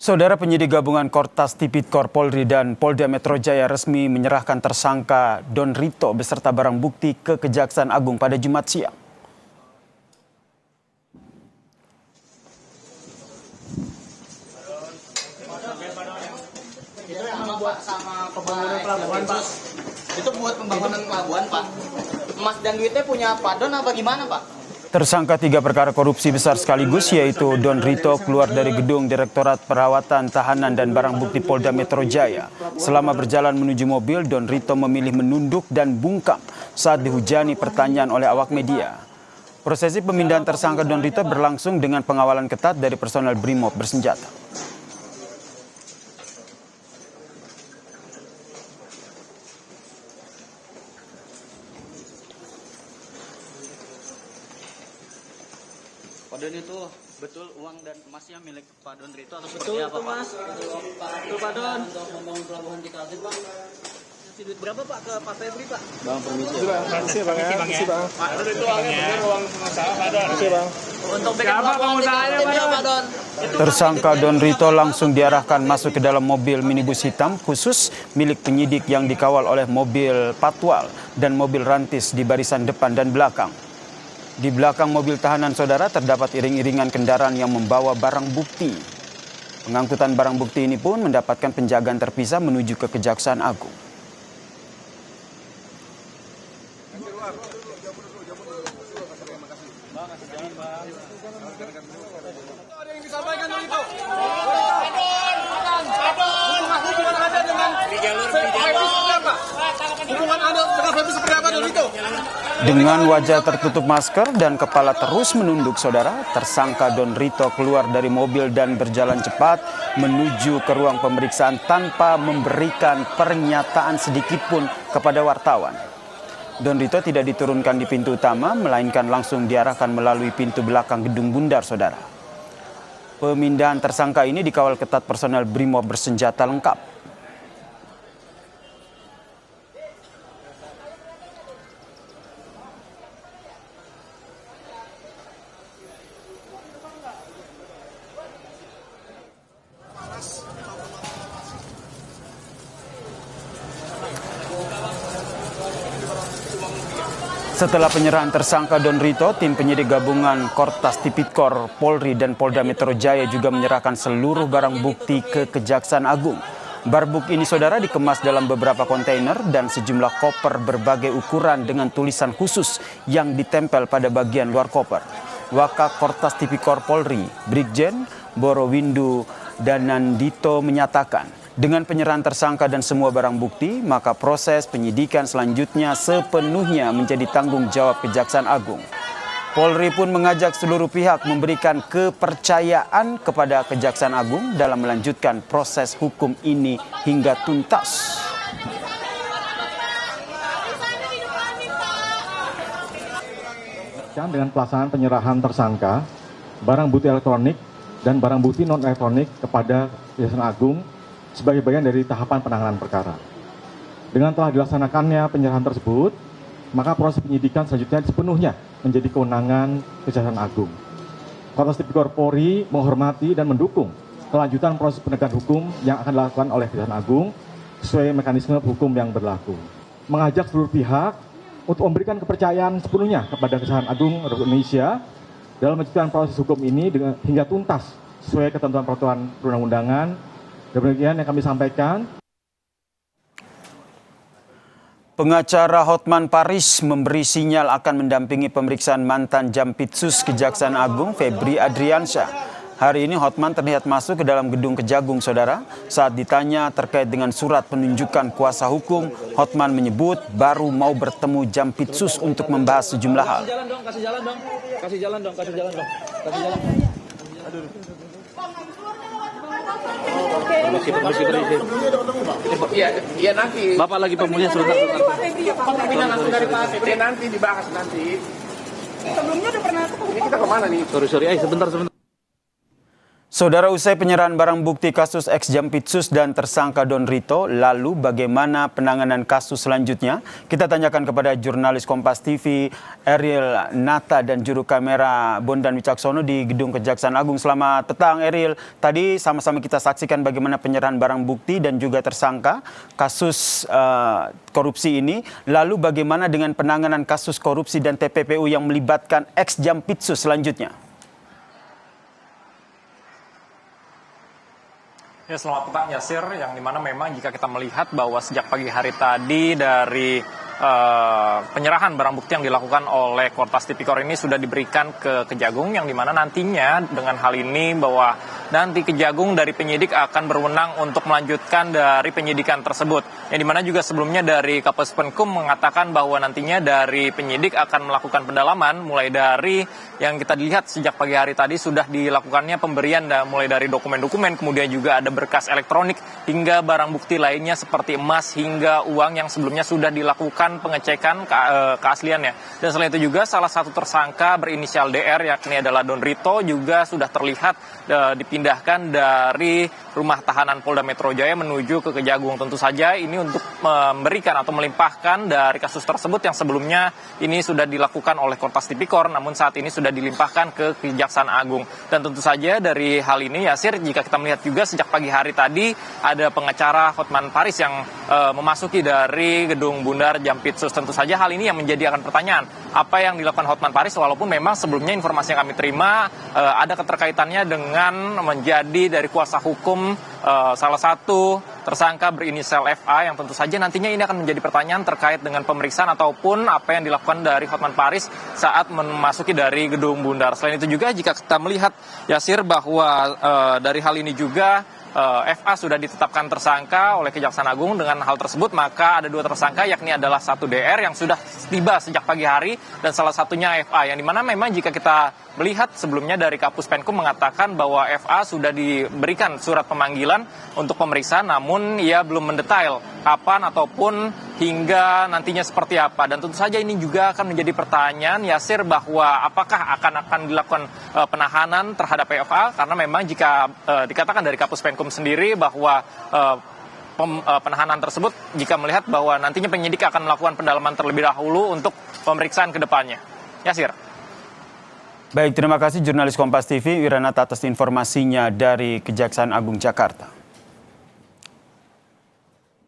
Saudara penyidik gabungan Kortas Tipikor Polri dan Polda Metro Jaya resmi menyerahkan tersangka Don Rito beserta barang bukti ke Kejaksaan Agung pada Jumat siang. Itu yang membuat sama pembangunan pelabuhan, Pak. Itu buat pembangunan pelabuhan, Pak. Emas dan duitnya punya Pak Don apa gimana, Pak? Tersangka 3 perkara korupsi besar sekaligus, yaitu Don Rito keluar dari gedung Direktorat Perawatan Tahanan dan Barang Bukti Polda Metro Jaya. Selama berjalan menuju mobil, Don Rito memilih menunduk dan bungkam saat dihujani pertanyaan oleh awak media. Prosesi pemindahan tersangka Don Rito berlangsung dengan pengawalan ketat dari personel BRIMOB bersenjata. Pak Don itu betul uang dan emasnya milik Pak Don Rito atau seperti apa, Pak? Mas. Betul, Pak Don. Untuk membangun pelabuhan di Kaltim, Pak. Kasih duit berapa, Pak, ke Pak Febri, Pak? Bang, permisi. Makasih, Bang. Makasih, Bang. Pak Don itu uangnya benar uang pengusaha, Pak Don. Makasih, Bang. Untuk bikin pelabuhan di Kaltim, Pak Don. Tersangka Don Rito langsung diarahkan masuk ke dalam mobil minibus hitam khusus milik penyidik yang dikawal oleh mobil patwal dan mobil rantis di barisan depan dan belakang. Di belakang mobil tahanan saudara terdapat iring-iringan kendaraan yang membawa barang bukti. Pengangkutan barang bukti ini pun mendapatkan penjagaan terpisah menuju ke Kejaksaan Agung. Ada yang disampaikan dari itu. Hubungan Anda dengan Febri seperti apa? Hubungan Anda dengan Febri seperti apa dari itu? Dengan wajah tertutup masker dan kepala terus menunduk saudara, tersangka Don Rito keluar dari mobil dan berjalan cepat menuju ke ruang pemeriksaan tanpa memberikan pernyataan sedikit pun kepada wartawan. Don Rito tidak diturunkan di pintu utama, melainkan langsung diarahkan melalui pintu belakang gedung bundar saudara. Pemindahan tersangka ini dikawal ketat personel BRIMOB bersenjata lengkap. Setelah penyerahan tersangka Don Rito, tim penyidik gabungan Kortas Tipikor Polri dan Polda Metro Jaya juga menyerahkan seluruh barang bukti ke Kejaksaan Agung. Barbuk ini saudara dikemas dalam beberapa kontainer dan sejumlah koper berbagai ukuran dengan tulisan khusus yang ditempel pada bagian luar koper. Wakak Kortas Tipikor Polri, Brigjen Borowindu Danandito menyatakan, dengan penyerahan tersangka dan semua barang bukti, maka proses penyidikan selanjutnya sepenuhnya menjadi tanggung jawab Kejaksaan Agung. Polri pun mengajak seluruh pihak memberikan kepercayaan kepada Kejaksaan Agung dalam melanjutkan proses hukum ini hingga tuntas. Dengan pelaksanaan penyerahan tersangka, barang bukti elektronik dan barang bukti non-elektronik kepada Kejaksaan Agung sebagai bagian dari tahapan penanganan perkara. Dengan telah dilaksanakannya penyerahan tersebut, maka proses penyidikan selanjutnya sepenuhnya menjadi kewenangan Kejaksaan Agung. Kortas Tipikor Polri menghormati dan mendukung kelanjutan proses penegakan hukum yang akan dilakukan oleh Kejaksaan Agung sesuai mekanisme hukum yang berlaku. Mengajak seluruh pihak untuk memberikan kepercayaan sepenuhnya kepada Kejaksaan Agung Republik Indonesia dalam melanjutkan proses hukum ini hingga tuntas sesuai ketentuan peraturan perundang-undangan. Demikian yang kami sampaikan. Pengacara Hotman Paris memberi sinyal akan mendampingi pemeriksaan mantan Jampitsus Kejaksaan Agung Febri Adriansyah. Hari ini Hotman terlihat masuk ke dalam gedung Kejagung saudara. Saat ditanya terkait dengan surat penunjukan kuasa hukum, Hotman menyebut baru mau bertemu Jampitsus untuk membahas sejumlah hal. Kasih jalan dong. Iya nanti. Bapak lagi pemulihan sebentar. Pemindahan langsung dari Pak Febri nanti dibahas nanti. Sebelumnya udah pernah ketemu. Ini kita kemana nih? Sorry, sebentar. Saudara, usai penyerahan barang bukti kasus ex Jampitsus dan tersangka Don Rito, lalu bagaimana penanganan kasus selanjutnya? Kita tanyakan kepada jurnalis Kompas TV Ariel Nata dan juru kamera Bondan Wicaksono di Gedung Kejaksaan Agung. Selamat petang Ariel. Tadi sama-sama kita saksikan bagaimana penyerahan barang bukti dan juga tersangka kasus korupsi ini. Lalu bagaimana dengan penanganan kasus korupsi dan TPPU yang melibatkan ex Jampitsus selanjutnya? Ya, selamat petang Yasir, yang dimana memang jika kita melihat bahwa sejak pagi hari tadi dari penyerahan barang bukti yang dilakukan oleh Kortas Tipikor ini sudah diberikan ke Kejagung, yang dimana nantinya dengan hal ini bahwa nanti Kejagung dari penyidik akan berwenang untuk melanjutkan dari penyidikan tersebut. Yang dimana juga sebelumnya dari Kapolres Penkum mengatakan bahwa nantinya dari penyidik akan melakukan pendalaman mulai dari yang kita lihat sejak pagi hari tadi sudah dilakukannya pemberian mulai dari dokumen-dokumen, kemudian juga ada berkas elektronik hingga barang bukti lainnya seperti emas hingga uang yang sebelumnya sudah dilakukan pengecekan keasliannya. Dan selain itu juga salah satu tersangka berinisial DR yakni adalah Don Rito juga sudah terlihat dipindahkan dari rumah tahanan Polda Metro Jaya menuju ke Kejagung. Tentu saja ini untuk memberikan atau melimpahkan dari kasus tersebut yang sebelumnya ini sudah dilakukan oleh Kortas Tipikor, namun saat ini sudah dilimpahkan ke Kejaksaan Agung. Dan tentu saja dari hal ini Yasir, jika kita melihat juga sejak pagi hari tadi ada pengacara Hotman Paris yang memasuki dari gedung Bundar Jampitsus. Tentu saja hal ini yang menjadi akan pertanyaan, apa yang dilakukan Hotman Paris, walaupun memang sebelumnya informasi yang kami terima ada keterkaitannya dengan menjadi dari kuasa hukum salah satu tersangka berinisial FA, yang tentu saja nantinya ini akan menjadi pertanyaan terkait dengan pemeriksaan ataupun apa yang dilakukan dari Hotman Paris saat memasuki dari gedung Bundar. Selain itu juga jika kita melihat Yasir bahwa dari hal ini juga FA sudah ditetapkan tersangka oleh Kejaksaan Agung. Dengan hal tersebut maka ada dua tersangka, yakni adalah satu DR yang sudah tiba sejak pagi hari dan salah satunya FA, yang dimana memang jika kita melihat sebelumnya dari Kapus Penkum mengatakan bahwa FA sudah diberikan surat pemanggilan untuk pemeriksaan, namun ia belum mendetail kapan ataupun hingga nantinya seperti apa. Dan tentu saja ini juga akan menjadi pertanyaan Yasir bahwa apakah akan dilakukan penahanan terhadap FA, karena memang jika dikatakan dari Kapus Penkum sendiri bahwa penahanan tersebut jika melihat bahwa nantinya penyidik akan melakukan pendalaman terlebih dahulu untuk pemeriksaan ke depannya. Yasir. Baik, terima kasih jurnalis Kompas TV Wiranata atas informasinya dari Kejaksaan Agung Jakarta.